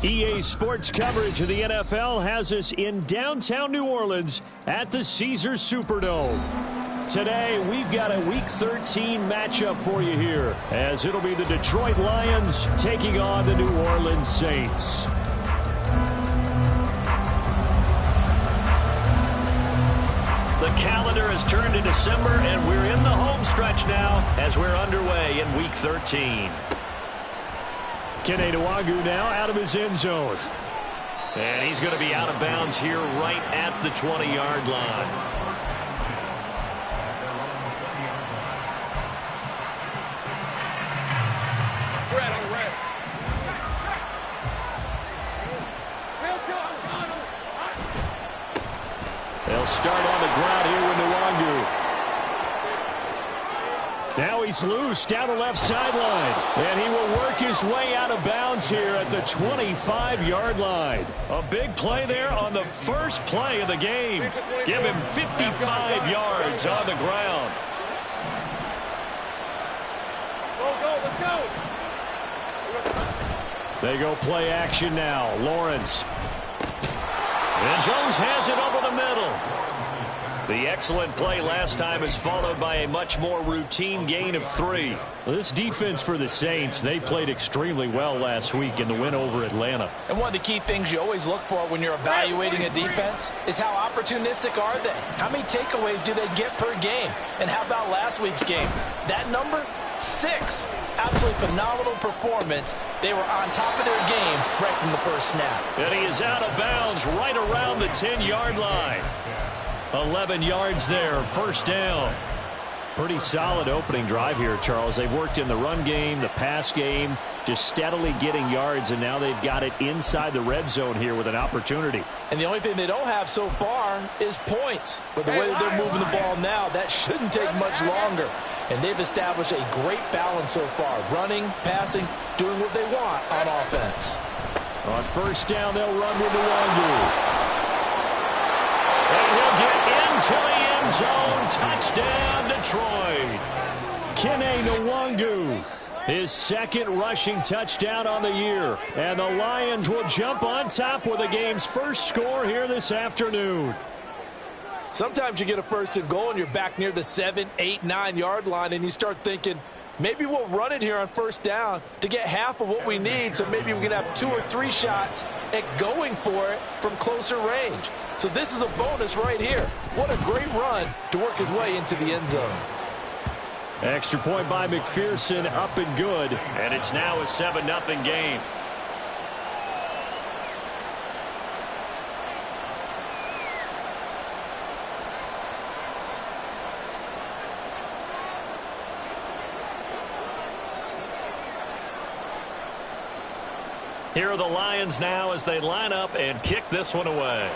EA Sports coverage of the NFL has us in downtown New Orleans at the Caesars Superdome. Today, we've got a Week 13 matchup for you here, as it'll be the Detroit Lions taking on the New Orleans Saints. The calendar has turned to December, and we're in the home stretch now as we're underway in Week 13. Kene Nwangwu now out of his end zone. And he's going to be out of bounds here right at the 20-yard line. They'll start on the ground here with Nwangwu. Now he's loose down the left sideline. And he will work his way out of bounds here at the 25-yard line. A big play there on the first play of the game. Give him 55 yards on the ground. Let's go. They go play action now. Lawrence. And Jones has it over the middle. The excellent play last time is followed by a much more routine gain of 3. This defense for the Saints, they played extremely well last week in the win over Atlanta. And one of the key things you always look for when you're evaluating a defense is how opportunistic are they? How many takeaways do they get per game? And how about last week's game? That number, 6. Absolutely phenomenal performance. They were on top of their game right from the first snap. And he is out of bounds right around the 10-yard line. 11 yards there, first down. Pretty solid opening drive here, Charles. They've worked in the run game, the pass game, just steadily getting yards, and now they've got it inside the red zone here with an opportunity. And the only thing they don't have so far is points. But the way that they're moving the ball now, that shouldn't take much longer. And they've established a great balance so far. Running, passing, doing what they want on offense. On first down, they'll run with Nwangwu. And he'll get into the end zone. Touchdown, Detroit. Kene Nwangwu, his second rushing touchdown on the year. And the Lions will jump on top with the game's first score here this afternoon. Sometimes you get a first and goal and you're back near the 7, 8, 9-yard line, and you start thinking, maybe we'll run it here on first down to get half of what we need, so maybe we can have 2 or 3 shots at going for it from closer range. So this is a bonus right here. What a great run to work his way into the end zone. Extra point by McPherson, up and good. And it's now a 7-0 game. Here are the Lions now as they line up and kick this one away.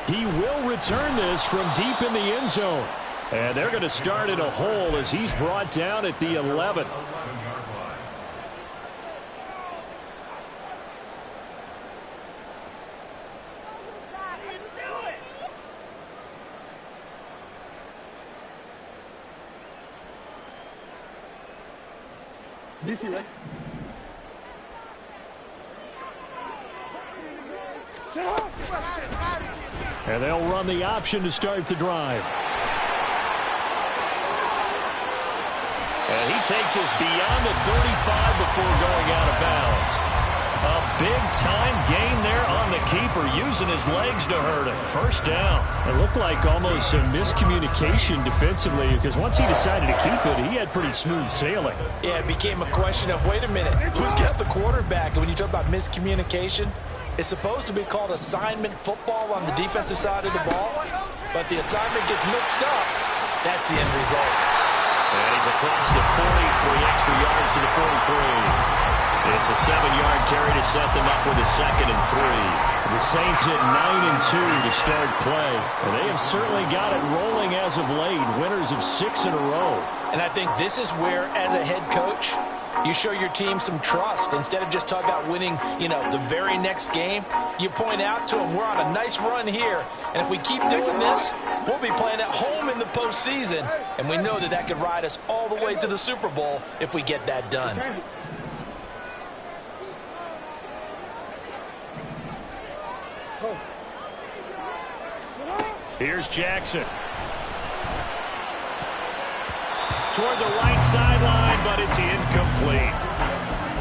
He will return this from deep in the end zone. And they're going to start in a hole as he's brought down at the 11. DC, right? And they'll run the option to start the drive. And he takes us beyond the 35 before going out of bounds. A big-time gain there on the keeper, using his legs to hurt him. First down. It looked like almost some miscommunication defensively, because once he decided to keep it, he had pretty smooth sailing. Yeah, it became a question of, wait a minute, who's got the quarterback? And when you talk about miscommunication, it's supposed to be called assignment football on the defensive side of the ball, but the assignment gets mixed up. That's the end result. And he's across the 40, 3 extra yards to the 43. It's a 7-yard carry to set them up with a 2nd and 3. The Saints hit 9-2 to start play. And they have certainly got it rolling as of late. Winners of 6 in a row. And I think this is where, as a head coach, You show your team some trust. Instead of just talking about winning, the very next game, you point out to them, we're on a nice run here. And if we keep doing this, we'll be playing at home in the postseason. And we know that could ride us all the way to the Super Bowl if we get that done. Here's Jackson. Toward the right sideline, but it's incomplete.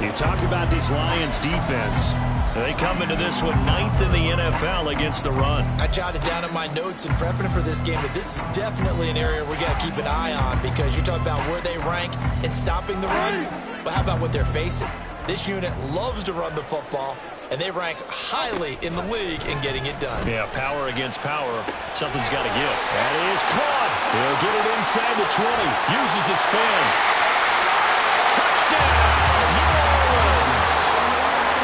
You talk about these Lions defense. They come into this one 9th in the NFL against the run. I jotted down in my notes in prepping for this game that this is definitely an area we got to keep an eye on, because you talk about where they rank in stopping the run. But how about what they're facing? This unit loves to run the football, and they rank highly in the league in getting it done. Yeah, power against power. Something's got to give. That is caught. He'll get it inside the 20. Uses the spin. Touchdown, New Orleans.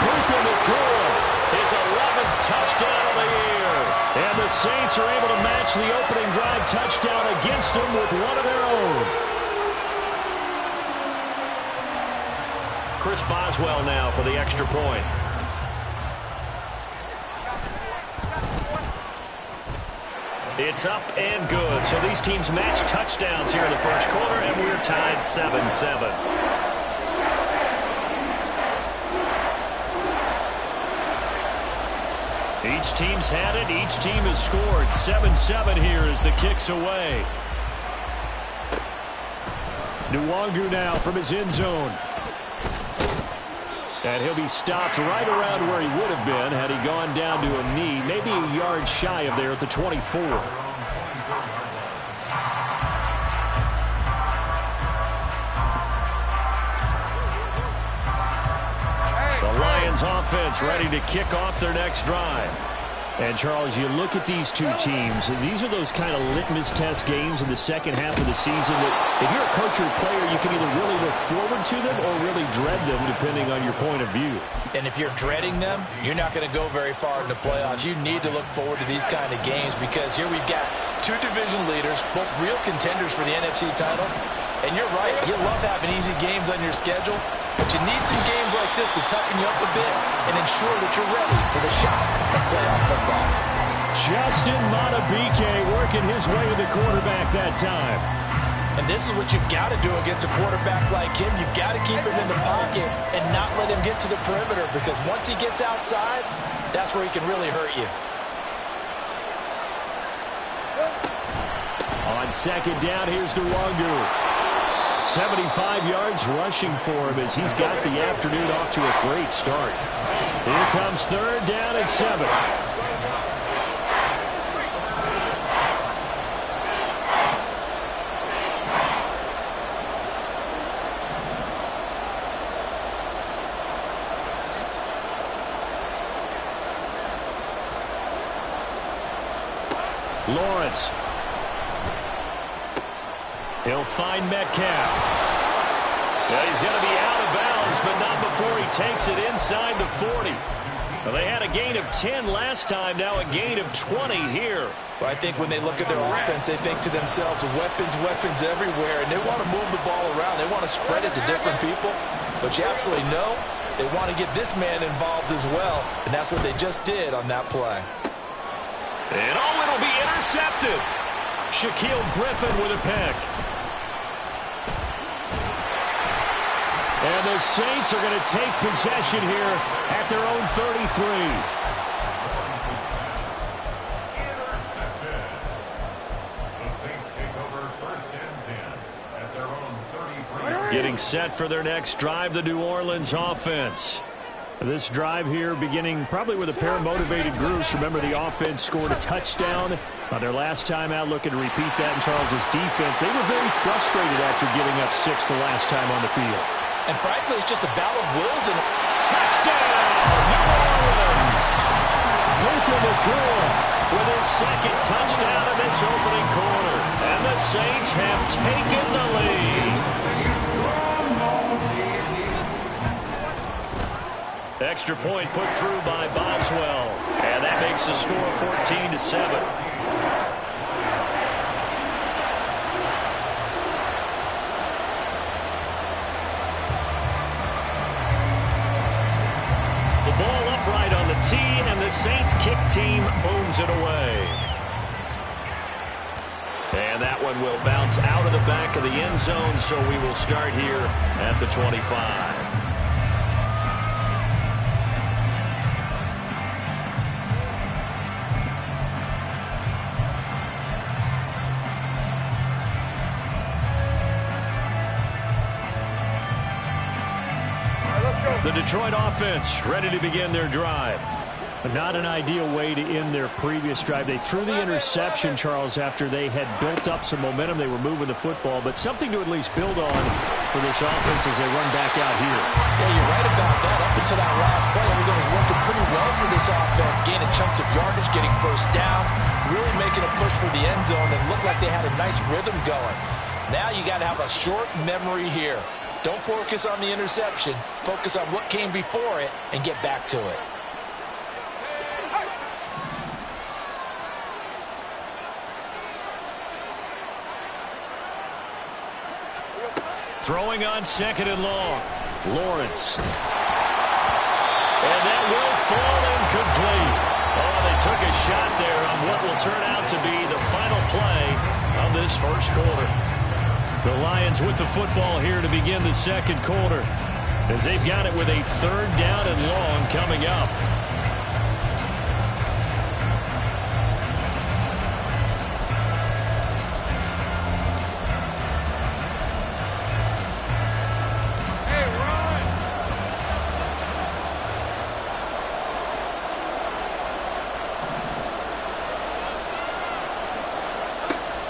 Puka Nacua, his 11th touchdown of the year. And the Saints are able to match the opening drive touchdown against them with one of their own. Chris Boswell now for the extra point. It's up and good. So these teams match touchdowns here in the first quarter, and we're tied 7-7. Each team's had it. Each team has scored. 7-7 here as the kick's away. Nwangu now from his end zone. And he'll be stopped right around where he would have been had he gone down to a knee, maybe a yard shy of there at the 24. The Lions offense ready to kick off their next drive. And, Charles, you look at these two teams, these are those kind of litmus test games in the second half of the season that if you're a coach or a player, you can either really look forward to them or really dread them, depending on your point of view. And if you're dreading them, you're not going to go very far in the playoffs. You need to look forward to these kind of games, because here we've got two division leaders, both real contenders for the NFC title. And you're right, you love having easy games on your schedule, but you need some games like this to toughen you up a bit and ensure that you're ready for the shot at playoff football. Justin Madubuike working his way to the quarterback that time. And this is what you've got to do against a quarterback like him. You've got to keep him in the pocket and not let him get to the perimeter, because once he gets outside, that's where he can really hurt you. On second down, here's Nwangu. 75 yards rushing for him as he's got the afternoon off to a great start. Here comes third down and 7. Lawrence. He'll find Metcalf. Yeah, he's going to be out of bounds, but not before he takes it inside the 40. Well, they had a gain of 10 last time, now a gain of 20 here. Well, I think when they look at their offense, they think to themselves, weapons everywhere, and they want to move the ball around. They want to spread it to different people. But you absolutely know they want to get this man involved as well, and that's what they just did on that play. And it'll be intercepted. Shaquill Griffin with a pick. And the Saints are going to take possession here at their own 33. Intercepted. The Saints take over first and 10 at their own 33. Getting set for their next drive, the New Orleans offense. This drive here beginning probably with a pair of motivated groups. Remember, the offense scored a touchdown on their last time out. Looking to repeat that in Charles's defense. They were very frustrated after giving up 6 the last time on the field. And frankly, it's just a battle of wills and touchdown, New Orleans. Puka Nacua with his second touchdown of this opening quarter. And the Saints have taken the lead. Extra point put through by Boswell. And that makes the score 14-7. PAT, and the Saints kick team booms it away. And that one will bounce out of the back of the end zone, so we will start here at the 25. The Detroit offense ready to begin their drive. Not an ideal way to end their previous drive. They threw the interception, Charles, after they had built up some momentum. They were moving the football, but something to at least build on for this offense as they run back out here. Yeah, you're right about that. Up until that last play, everything was working pretty well for this offense, gaining chunks of yardage, getting first downs, really making a push for the end zone, and looked like they had a nice rhythm going. Now you got to have a short memory here. Don't focus on the interception. Focus on what came before it and get back to it. Throwing on second and long. Lawrence. And that will fall incomplete. Oh, they took a shot there on what will turn out to be the final play of this first quarter. The Lions with the football here to begin the second quarter, as they've got it with a third down and long coming up.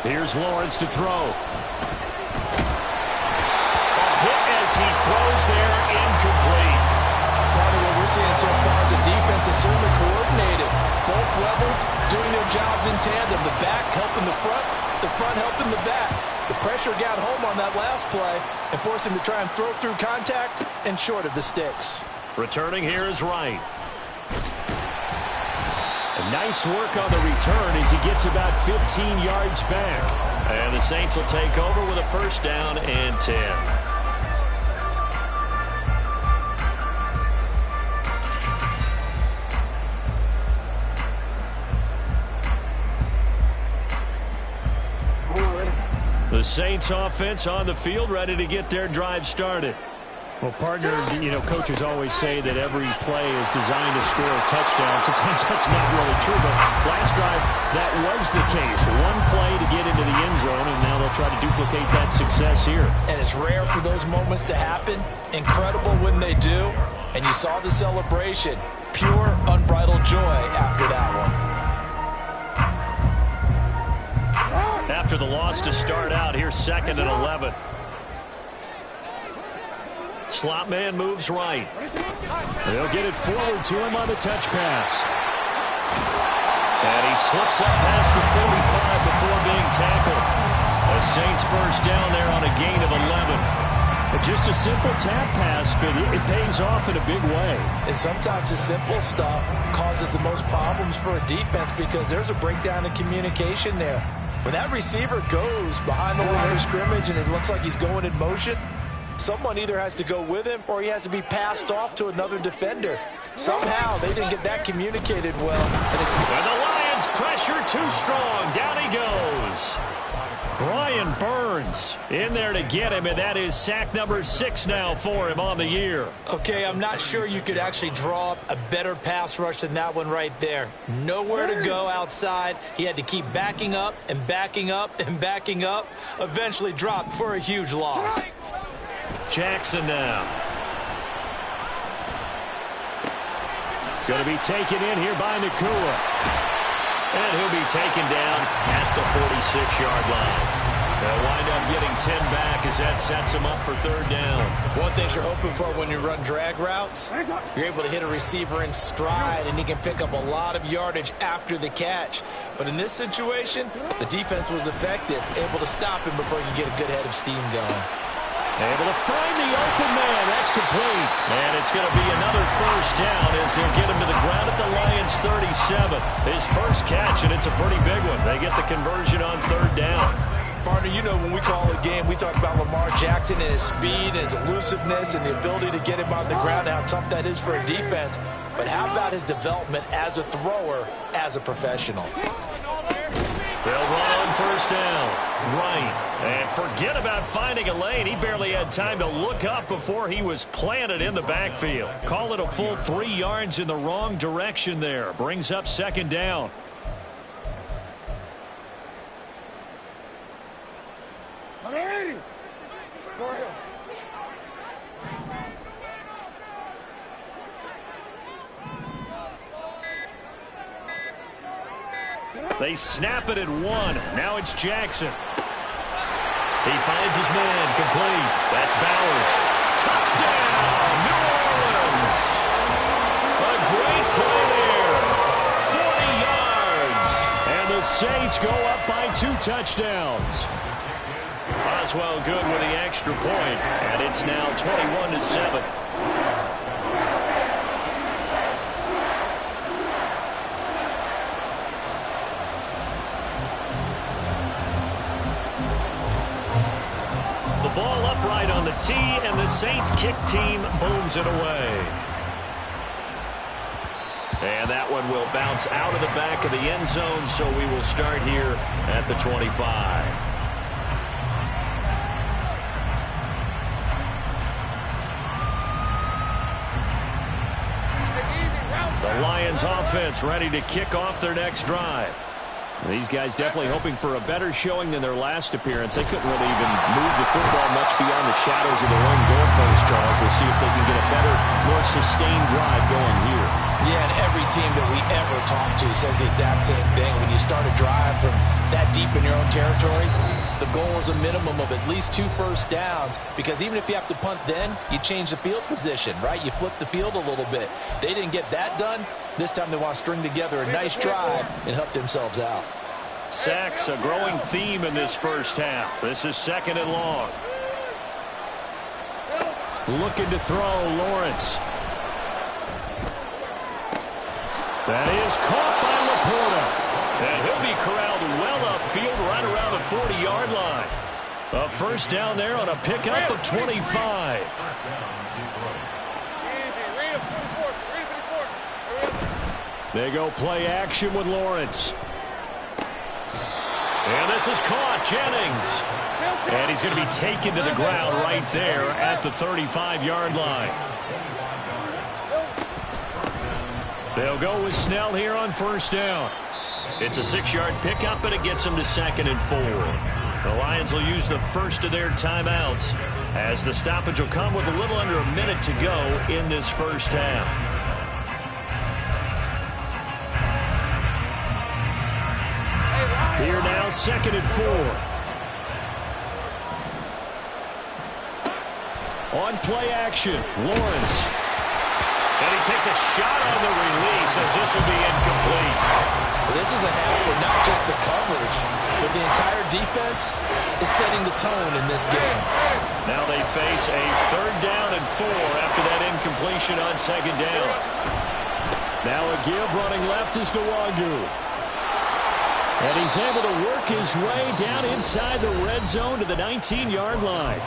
Here's Lawrence to throw. He throws there, incomplete. Part of what we're seeing so far is the defense is certainly coordinated. Both levels doing their jobs in tandem. The back helping the front helping the back. The pressure got home on that last play and forced him to try and throw through contact and short of the sticks. Returning here is Wright. A nice work on the return as he gets about 15 yards back. And the Saints will take over with a first down and 10. The Saints offense on the field ready to get their drive started. Well, partner, coaches always say that every play is designed to score a touchdown. Sometimes that's not really true, but last drive, that was the case. One play to get into the end zone, and now they'll try to duplicate that success here. And it's rare for those moments to happen. Incredible when they do. And you saw the celebration. Pure, unbridled joy after that one. After the loss to start out, here's second and 11. Slot man moves right. They'll get it forward to him on the touch pass. And he slips up past the 45 before being tackled. The Saints first down there on a gain of 11. Just a simple tap pass, but it pays off in a big way. And sometimes the simple stuff causes the most problems for a defense because there's a breakdown in communication there. When that receiver goes behind the line of scrimmage and it looks like he's going in motion, someone either has to go with him or he has to be passed off to another defender. Somehow they didn't get that communicated well. And the Lions pressure too strong. Down he goes. Brian Burns in there to get him, and that is sack number 6 now for him on the year. Okay, I'm not sure you could actually draw up a better pass rush than that one right there. Nowhere to go outside. He had to keep backing up and backing up and backing up. Eventually dropped for a huge loss. Jackson now. Going to be taken in here by Nacua. And he'll be taken down at the 46-yard line. They'll wind up getting 10 back as that sets him up for third down. One thing you're hoping for when you run drag routes, you're able to hit a receiver in stride, and he can pick up a lot of yardage after the catch. But in this situation, the defense was effective, able to stop him before he could get a good head of steam going. Able to find the open man. That's complete. And it's going to be another first down as they'll get him to the ground at the Lions 37. His first catch, and it's a pretty big one. They get the conversion on third down. Partner, you know when we call a game, we talk about Lamar Jackson and his speed and his elusiveness and the ability to get him on the ground and how tough that is for a defense. But how about his development as a thrower, as a professional? They'll run on first down. Right. And forget about finding a lane. He barely had time to look up before he was planted in the backfield. Call it a full 3 yards in the wrong direction there. Brings up second down. They snap it at 1. Now it's Jackson. He finds his man, complete. That's Bowers. Touchdown, New Orleans. A great play there. 40 yards. And the Saints go up by 2 touchdowns. Oswell good with the extra point, and it's now 21-7. Ball upright on the tee, and the Saints kick team booms it away. And that one will bounce out of the back of the end zone, so we will start here at the 25. The Lions offense ready to kick off their next drive. These guys definitely hoping for a better showing than their last appearance. They couldn't really even move the football much beyond the shadows of their own goalpost, Charles. We'll see if they can get a better, more sustained drive going here. Yeah, and every team that we ever talk to says the exact same thing. When you start a drive from that deep in your own territory, the goal is a minimum of at least 2 first downs, because even if you have to punt then, you change the field position, right? You flip the field a little bit. They didn't get that done. This time they want to string together a nice drive and help themselves out. Sacks, a growing theme in this first half. This is 2nd and long. Looking to throw, Lawrence. That is caught by Laporta. And he'll be corralled well upfield right around the 40-yard line. A first down there on a pickup of 25. They go play action with Lawrence. And this is caught, Jennings. And he's going to be taken to the ground right there at the 35-yard line. They'll go with Snell here on first down. It's a 6-yard pickup, and it gets them to 2nd and 4. The Lions will use the first of their timeouts, as the stoppage will come with a little under a minute to go in this first half. Here now, 2nd and 4. On play action, Lawrence. And he takes a shot on the release as this will be incomplete. Well, this is a half where not just the coverage, but the entire defense is setting the tone in this game. Now they face a 3rd down and 4 after that incompletion on 2nd down. Now a give running left is Nwangu. And he's able to work his way down inside the red zone to the 19-yard line.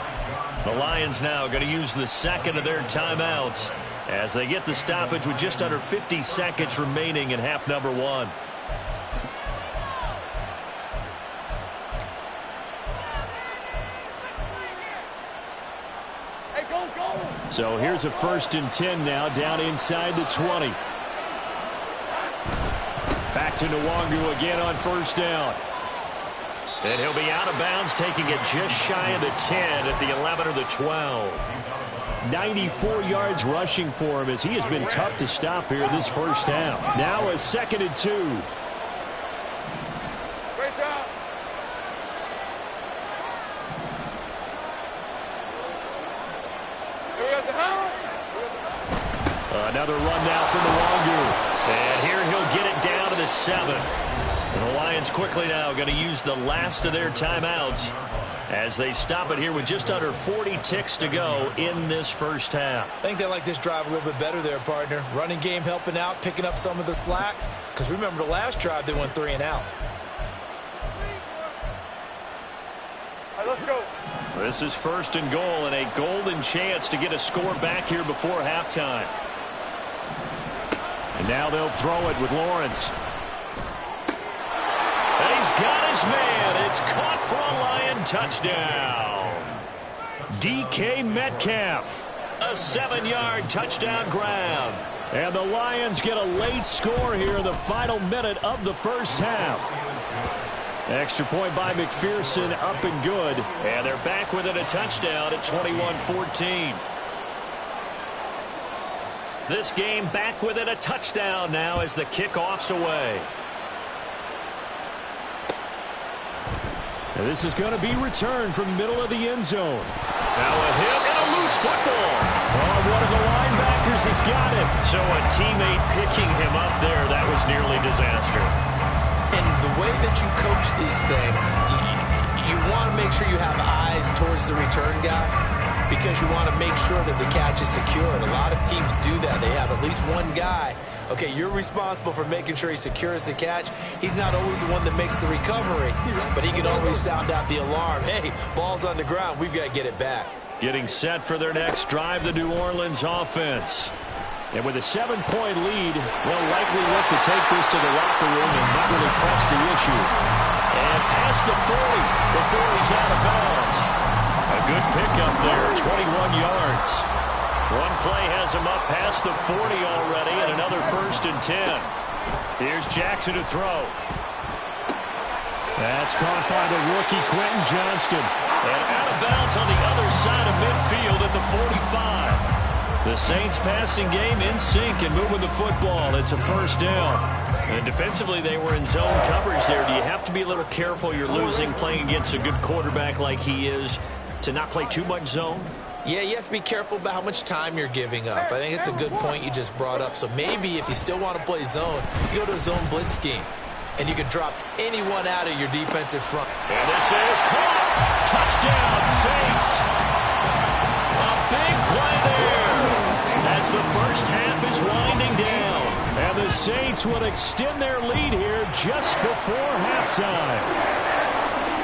The Lions now going to use the 2nd of their timeouts as they get the stoppage with just under 50 seconds remaining in half number 1. Hey, go! So here's a 1st and 10 now down inside the 20. Back to Nwangu again on first down. And he'll be out of bounds, taking it just shy of the 10 at the 11 or the 12. 94 yards rushing for him as he has been tough to stop here this first half. Now a 2nd and 2. Great job. Another run now for Nwangu. And here he'll get it down to the 7. And the Lions quickly now going to use the last of their timeouts as they stop it here with just under 40 ticks to go in this first half. I think they like this drive a little bit better there, partner. Running game helping out, picking up some of the slack. Because remember the last drive, they went 3 and out. go. This is 1st and goal and a golden chance to get a score back here before halftime. And now they'll throw it with Lawrence. And he's got his man. It's caught for a Lion touchdown. DK Metcalf. A 7-yard touchdown grab. And the Lions get a late score here in the final minute of the first half. Extra point by McPherson, up and good. And they're back within a touchdown at 21-14. This game back within a touchdown now as the kickoff's away. And this is going to be returned from the middle of the end zone. Now a hit and a loose football. Oh, one of the linebackers has got it. So a teammate picking him up there, that was nearly disaster. And the way that you coach these things, you want to make sure you have eyes towards the return guy because you want to make sure that the catch is secure. And a lot of teams do that. They have at least one guy. Okay, you're responsible for making sure he secures the catch. He's not always the one that makes the recovery, but he can always sound out the alarm. Hey, ball's on the ground. We've got to get it back. Getting set for their next drive, the New Orleans offense. And with a 7-point lead, they'll likely look to take this to the locker room and not really press the issue. And past the 40 before he's out of bounds. A good pickup there, 21 yards. One play has him up past the 40 already, and another 1st and 10. Here's Jackson to throw. That's caught by the rookie Quentin Johnston. And out of bounds on the other side of midfield at the 45. The Saints passing game in sync and moving the football. It's a 1st down. And defensively, they were in zone coverage there. Do you have to be a little careful? You're losing playing against a good quarterback like he is to not play too much zone? Yeah, you have to be careful about how much time you're giving up. I think it's a good point you just brought up. So maybe if you still want to play zone, you go to a zone blitz scheme. And you can drop anyone out of your defensive front. And this is caught. Touchdown, Saints. A big play there as the first half is winding down. And the Saints would extend their lead here just before halftime.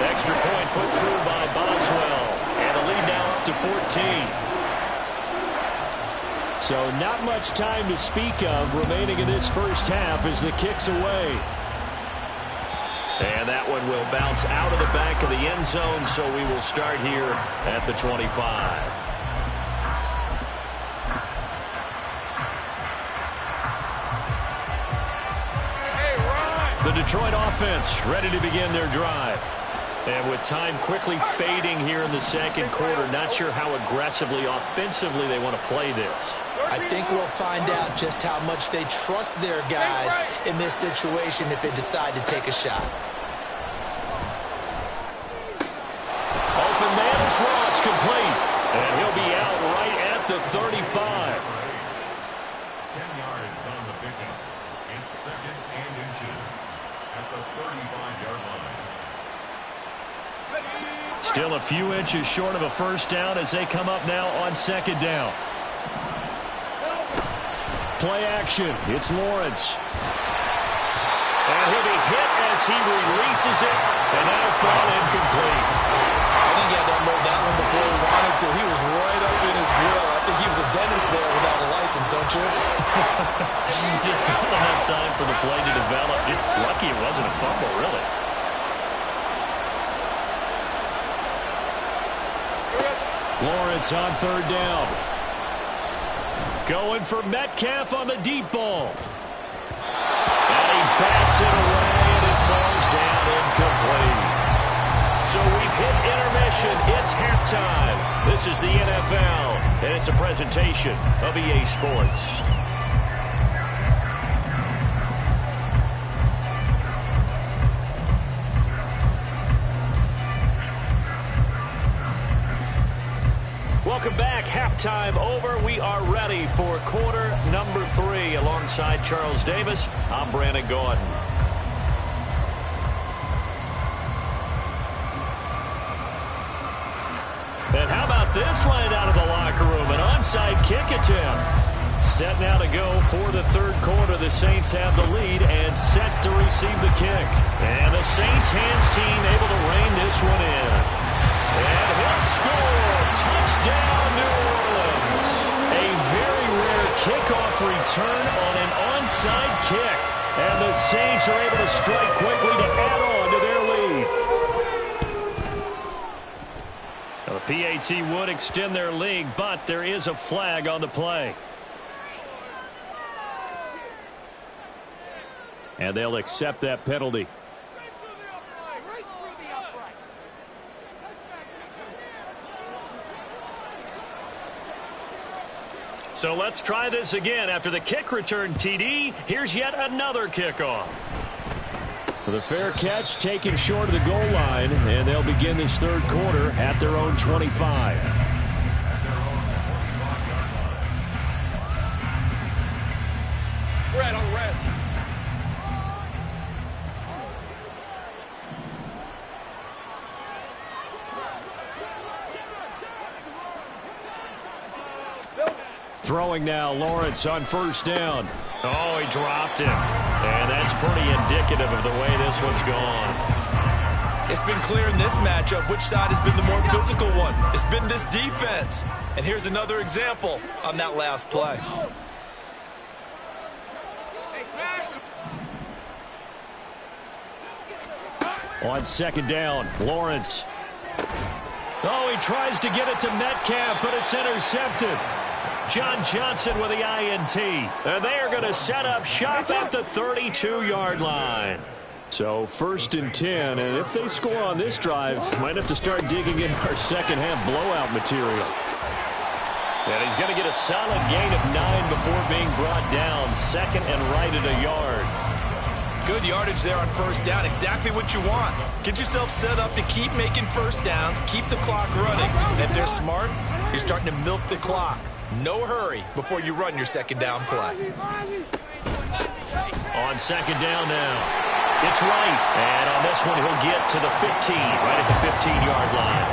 Extra point put through by Boswell. And the lead now up to 14. So not much time to speak of remaining in this first half as the kick's away. And that one will bounce out of the back of the end zone, so we will start here at the 25. The Detroit offense ready to begin their drive. And with time quickly fading here in the second quarter, not sure how aggressively, offensively they want to play this. I think we'll find out just how much they trust their guys in this situation if they decide to take a shot. Open man is lost, complete. And he'll be out right at the 35. 10 yards on the pickup. It's 2nd and inches at the 35-yard line. Still a few inches short of a 1st down as they come up now on 2nd down. Play action. It's Lawrence. And he'll be hit as he releases it. And that'll fall incomplete. I think he had to unload that one before he wanted to. He was right up in his grill. I think he was a dentist there without a license, don't you? Just not enough time for the play to develop. Just lucky it wasn't a fumble, really. Lawrence on 3rd down. Going for Metcalf on the deep ball. And he bats it away, and it falls down incomplete. So we've hit intermission. It's halftime. This is the NFL, and it's a presentation of EA Sports. Welcome back. Halftime over. We are ready for quarter number 3. Alongside Charles Davis, I'm Brandon Gaudin. And how about this right out of the locker room? An onside kick attempt. Set now to go for the 3rd quarter. The Saints have the lead and set to receive the kick. And the Saints hands team able to rein this one in. And he'll score. Touchdown, New Orleans. A very rare kickoff return on an onside kick. And the Saints are able to strike quickly to add on to their lead. Now, the PAT would extend their lead, but there is a flag on the play. And they'll accept that penalty. So let's try this again. After the kick return, TD, here's yet another kickoff. The fair catch taken short of the goal line, and they'll begin this third quarter at their own 25. Red on red. Throwing now, Lawrence on first down. Oh, he dropped him. And that's pretty indicative of the way this one's gone. It's been clear in this matchup which side has been the more physical one. It's been this defense. And here's another example on that last play. On second down, Lawrence. Oh, he tries to get it to Metcalf, but it's intercepted. John Johnson with the INT. And they are going to set up shop at the 32-yard line. So first and 10, and if they score on this drive, might have to start digging in our second-half blowout material. And he's going to get a solid gain of 9 before being brought down. Second and right at a yard. Good yardage there on first down. Exactly what you want. Get yourself set up to keep making first downs, keep the clock running. And if they're smart, you're starting to milk the clock. No hurry before you run your second down play. On second down now. It's right. And on this one, he'll get to the 15, right at the 15-yard line.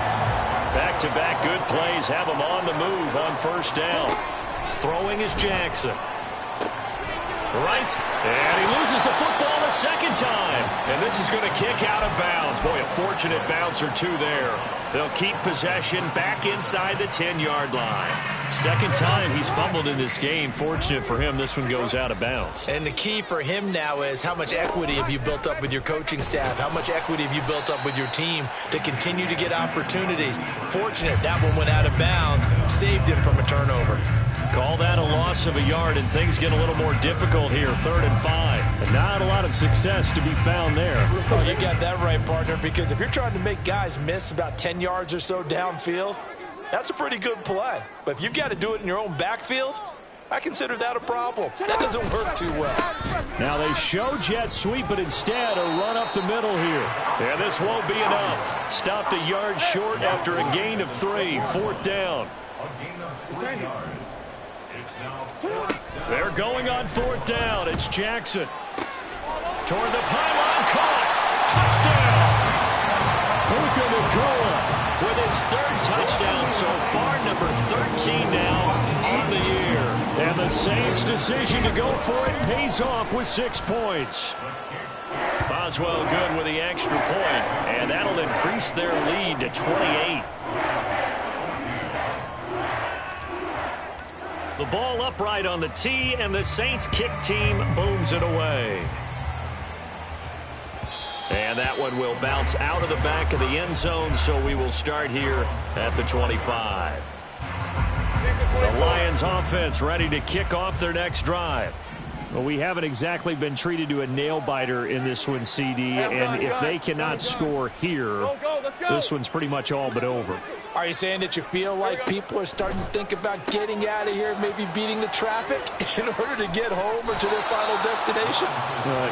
Back-to-back good plays have him on the move on first down. Throwing is Jackson. Right, and he loses the football a second time. And this is going to kick out of bounds. Boy, a fortunate bounce or two there. They'll keep possession back inside the 10-yard line. Second time he's fumbled in this game. Fortunate for him, this one goes out of bounds. And the key for him now is how much equity have you built up with your coaching staff? How much equity have you built up with your team to continue to get opportunities? Fortunate that one went out of bounds, saved him from a turnover. Call that a loss of a yard, and things get a little more difficult here. 3rd and 5. And not a lot of success to be found there. Oh, you got that right, partner, because if you're trying to make guys miss about 10 yards or so downfield, that's a pretty good play. But if you've got to do it in your own backfield, I consider that a problem. That doesn't work too well. Now they show jet sweep, but instead a run up the middle here. And this won't be enough. Stopped a yard short after a gain of 3. 4th down. A gain of 4 yards. It's now They're going on 4th down. It's Jackson. Toward the pylon, caught. Touchdown. Puka Nacua with his 3rd touchdown so far, number 13 now on the year. And the Saints' decision to go for it pays off with 6 points. Boswell good with the extra point, and that'll increase their lead to 28. The ball upright on the tee, and the Saints kick team booms it away. And that one will bounce out of the back of the end zone, so we will start here at the 25. The Lions offense ready to kick off their next drive. Well, we haven't exactly been treated to a nail-biter in this one, CD, and if they cannot score here, this one's pretty much all but over. Are you saying that you feel like people are starting to think about getting out of here, maybe beating the traffic in order to get home or to their final destination?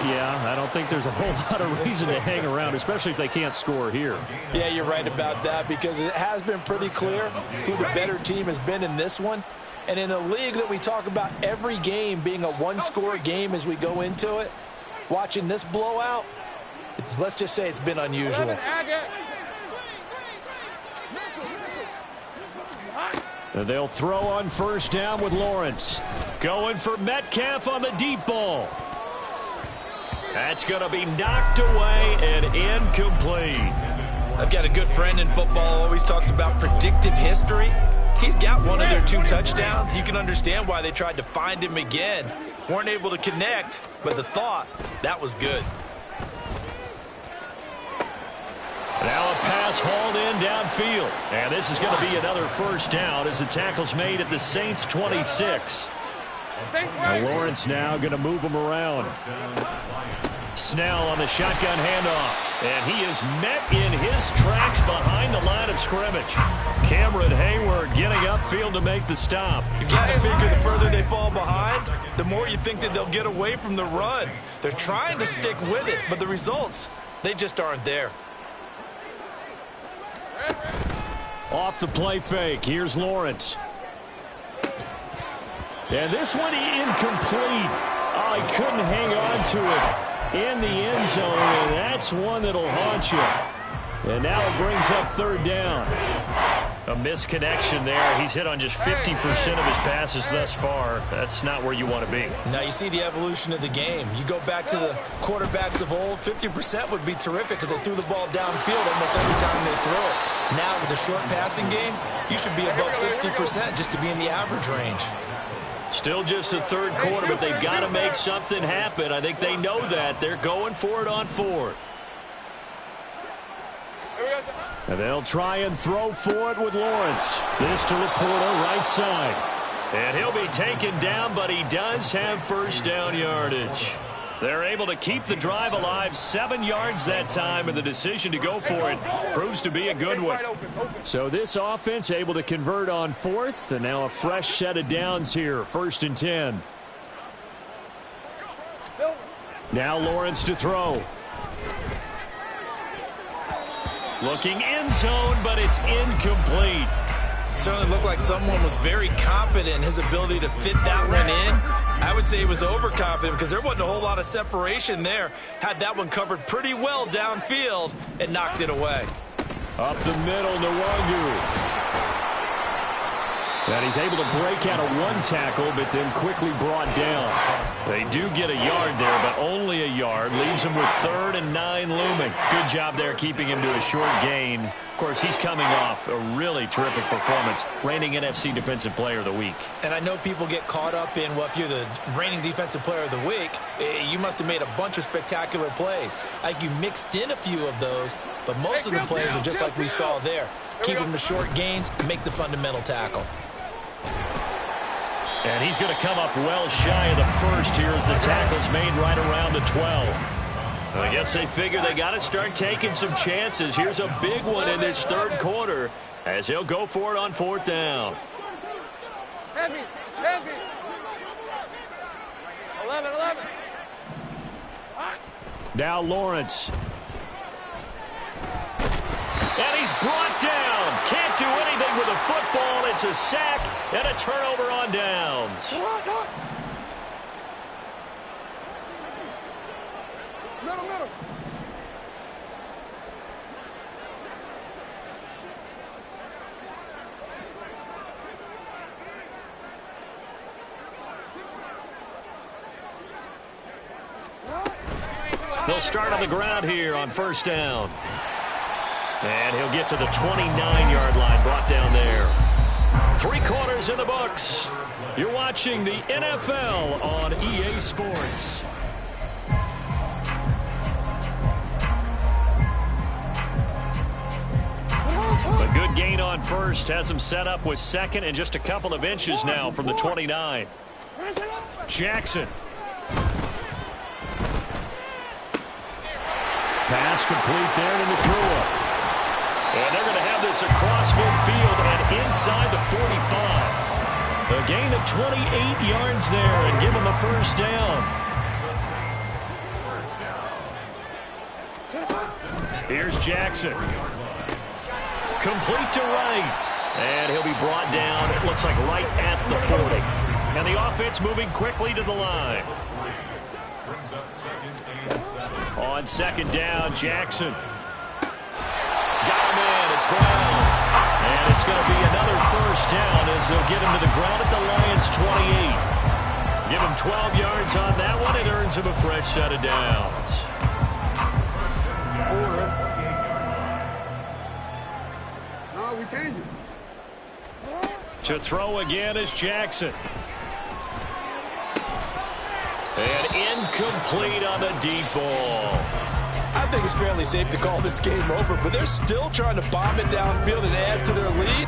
Yeah, I don't think there's a whole lot of reason to hang around, especially if they can't score here. Yeah, you're right about that, because it has been pretty clear who the better team has been in this one. And in a league that we talk about every game being a one-score game as we go into it, watching this blowout, let's just say it's been unusual. And they'll throw on first down with Lawrence. Going for Metcalf on the deep ball. That's going to be knocked away and incomplete. I've got a good friend in football, always talks about predictive history. He's got one of their 2 touchdowns. You can understand why they tried to find him again. Weren't able to connect, but the thought, that was good. Now a pass hauled in downfield. And this is going to be another first down as the tackle's made at the Saints' 26. Now Lawrence now going to move him around. Snell on the shotgun handoff. And he is met in his tracks behind the line of scrimmage. Cameron Hayward getting upfield to make the stop. You've got to figure the further they fall behind, the more you think that they'll get away from the run. They're trying to stick with it, but the results, they just aren't there. Off the play fake. Here's Lawrence. And this one incomplete. Oh, he couldn't hang on to it in the end zone, and that's one that'll haunt you. And now it brings up third down. A misconnection there. He's hit on just 50% of his passes thus far. That's not where you want to be. Now you see the evolution of the game. You go back to the quarterbacks of old, 50% would be terrific because they threw the ball downfield almost every time they throw it. Now with the short passing game, you should be above 60% just to be in the average range. Still just the third quarter, but they've got to make something happen. I think they know that. They're going for it on fourth. And they'll try and throw for it with Lawrence. This to Laporta, right side. And he'll be taken down, but he does have first down yardage. They're able to keep the drive alive, 7 yards that time, and the decision to go for it proves to be a good one. So this offense able to convert on fourth, and now a fresh set of downs here, 1st and 10. Now Lawrence to throw. Looking end zone, but it's incomplete. Certainly looked like someone was very confident in his ability to fit that one in. I would say he was overconfident because there wasn't a whole lot of separation there. Had that one covered pretty well downfield and knocked it away. Up the middle, Nwangu. And he's able to break out of one tackle, but then quickly brought down. They do get a yard there, but only a yard. Leaves him with 3rd and 9 looming. Good job there keeping him to a short gain. Of course, he's coming off a really terrific performance, reigning NFC Defensive Player of the Week. And I know people get caught up in, well, if you're the reigning Defensive Player of the Week, you must have made a bunch of spectacular plays. I think you mixed in a few of those, but most of the plays are just like we saw there. Keep them to short gains, make the fundamental tackle. And he's going to come up well shy of the first here as the tackle's made right around the 12. So I guess they figure they got to start taking some chances. Here's a big one in this third quarter as he'll go for it on 4th down. Heavy. 11. Now Lawrence. And he's brought down. Can't do anything with a football. It's a sack and a turnover on downs. Middle. They'll start on the ground here on 1st down. And he'll get to the 29-yard line, brought down there. 3 quarters in the books. You're watching the NFL on EA Sports. A good gain on first has him set up with 2nd and just a couple of inches now from the 29. Jackson. Pass complete there to Nakua. And they're going to have this across midfield and inside the 45. A gain of 28 yards there and give them a first down. Here's Jackson. Complete to right. And he'll be brought down, it looks like right at the 40. And the offense moving quickly to the line. On 2nd down, Jackson. Got him in. It's Brown. And it's going to be another first down as they'll get him to the ground at the Lions' 28. Give him 12 yards on that one. It earns him a fresh set of downs. we change it. To throw again is Jackson. And incomplete on the deep ball. I think it's fairly safe to call this game over, but they're still trying to bomb it downfield and add to their lead.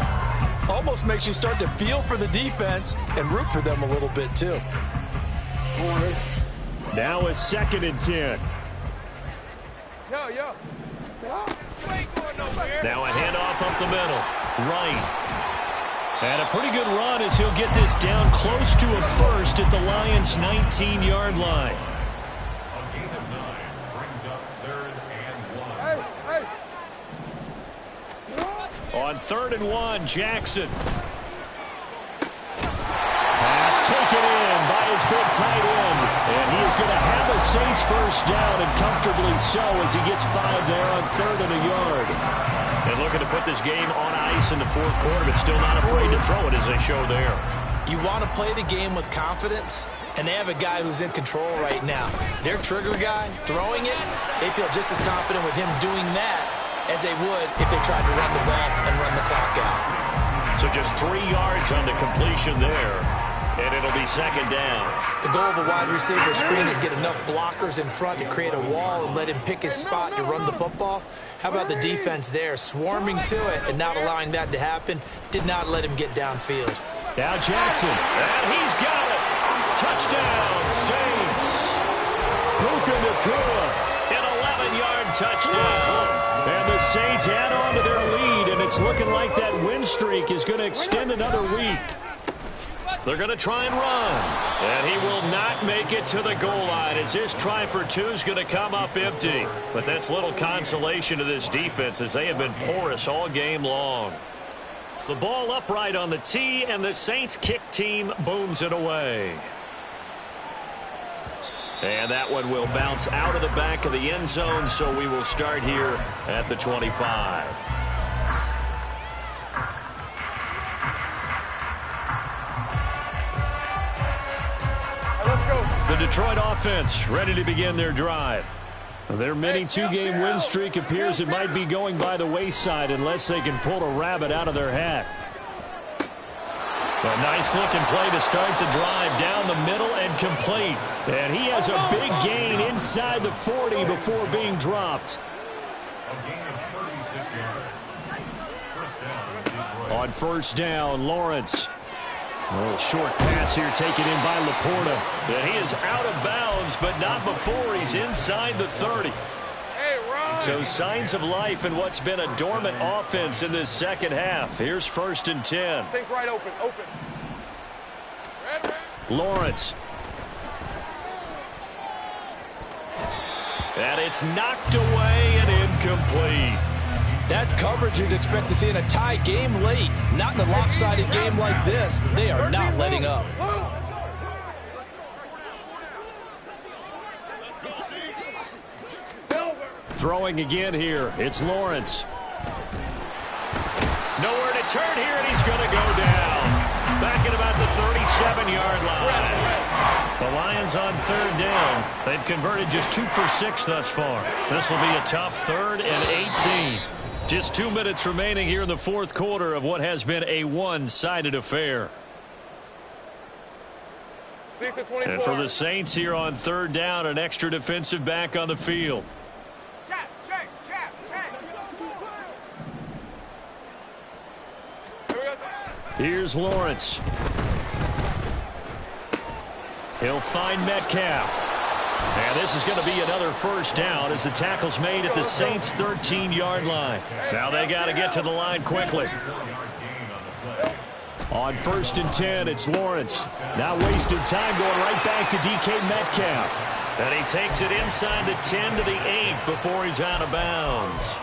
Almost makes you start to feel for the defense and root for them a little bit too. Now a 2nd and 10. Yo. Now a handoff up the middle. Right. And a pretty good run as he'll get this down close to a first at the Lions' 19-yard line. A gain of 9 brings up 3rd and 1. On 3rd and 1, Jackson. Pass taken in by his big tight end. And he is going to have a Saints first down, and comfortably so as he gets 5 there on 3rd and a yard. And looking to put this game on ice in the 4th quarter, but still not afraid to throw it as they show there. You want to play the game with confidence, and they have a guy who's in control right now. Their trigger guy, throwing it, they feel just as confident with him doing that as they would if they tried to run the ball and run the clock out. So just 3 yards on the completion there, and it'll be 2nd down. The goal of a wide receiver screen is get enough blockers in front to create a wall and let him pick his spot to run the football. How about the defense there, swarming to it and not allowing that to happen? Did not let him get downfield. Now Jackson, and he's got it. Touchdown, Saints. Puka Nacua, an 11-yard touchdown. And the Saints add on to their lead, and it's looking like that win streak is going to extend another week. They're going to try and run. And he will not make it to the goal line as his try for 2 is going to come up empty. But that's little consolation to this defense as they have been porous all game long. The ball upright on the tee, and the Saints kick team booms it away. And that one will bounce out of the back of the end zone, so we will start here at the 25. The Detroit offense ready to begin their drive. Their mini 2-game win streak appears it might be going by the wayside unless they can pull a rabbit out of their hat. A nice-looking play to start the drive down the middle and complete. And he has a big gain inside the 40 before being dropped. A gain of 36 yards. First down, Detroit. On 1st down, Lawrence. A little short pass here taken in by Laporta. And he is out of bounds, but not before he's inside the 30. So signs of life in what's been a dormant offense in this second half. Here's 1st and 10. Think right, open. Lawrence. And it's knocked away and incomplete. That's coverage you'd expect to see in a tie game late. Not in a lopsided game like this. They are not letting up. Throwing again here. It's Lawrence. Nowhere to turn here, and he's going to go down. Back at about the 37-yard line. The Lions on 3rd down. They've converted just 2 for 6 thus far. This will be a tough 3rd and 18. Just 2 minutes remaining here in the 4th quarter of what has been a one-sided affair. And for the Saints here on 3rd down, an extra defensive back on the field. Here's Lawrence. He'll find Metcalf. And this is going to be another 1st down as the tackle's made at the Saints' 13-yard line. Now they got to get to the line quickly. On 1st and 10, it's Lawrence. Now wasting time going right back to DK Metcalf. And he takes it inside the 10 to the 8 before he's out of bounds.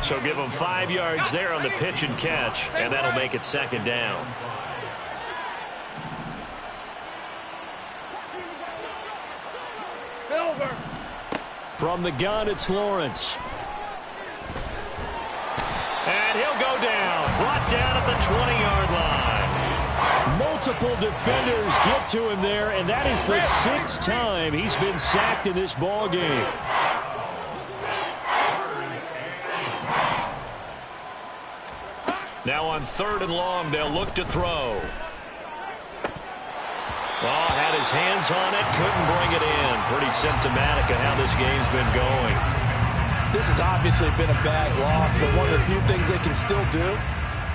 So give him 5 yards there on the pitch and catch, and that'll make it 2nd down. From the gun, it's Lawrence. And he'll go down. Brought down at the 20-yard line. Multiple defenders get to him there, and that is the 6th time he's been sacked in this ball game. Now on 3rd and long, they'll look to throw. Oh, had his hands on it, couldn't bring it in. Pretty symptomatic of how this game's been going. This has obviously been a bad loss, but one of the few things they can still do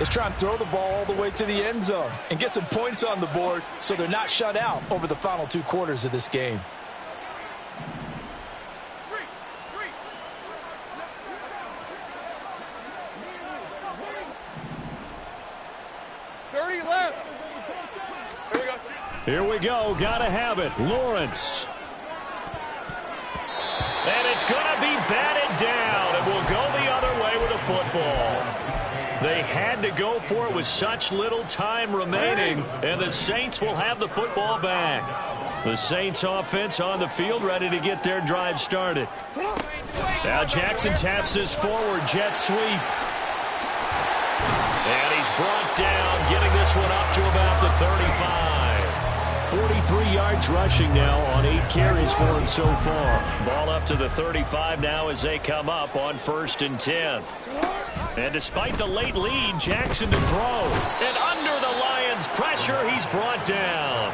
is try and throw the ball all the way to the end zone and get some points on the board so they're not shut out over the final 2 quarters of this game. Here we go. Gotta have it. Lawrence. And it's going to be batted down, and will go the other way with the football. They had to go for it with such little time remaining, and the Saints will have the football back. The Saints offense on the field ready to get their drive started. Now Jackson taps this forward jet sweep. And he's brought down, getting this one up to about the 35. 43 yards rushing now on 8 carries for him so far. Ball up to the 35 now as they come up on 1st and 10. And despite the late lead, Jackson to throw. And under the Lions' pressure, he's brought down.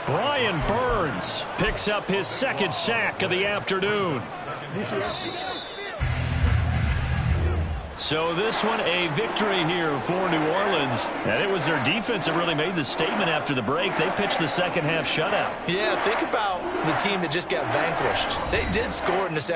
Brian Burns picks up his 2nd sack of the afternoon. So this one a victory here for New Orleans. And it was their defense that really made the statement after the break. They pitched the second half shutout. Yeah, think about the team that just got vanquished. They did score in this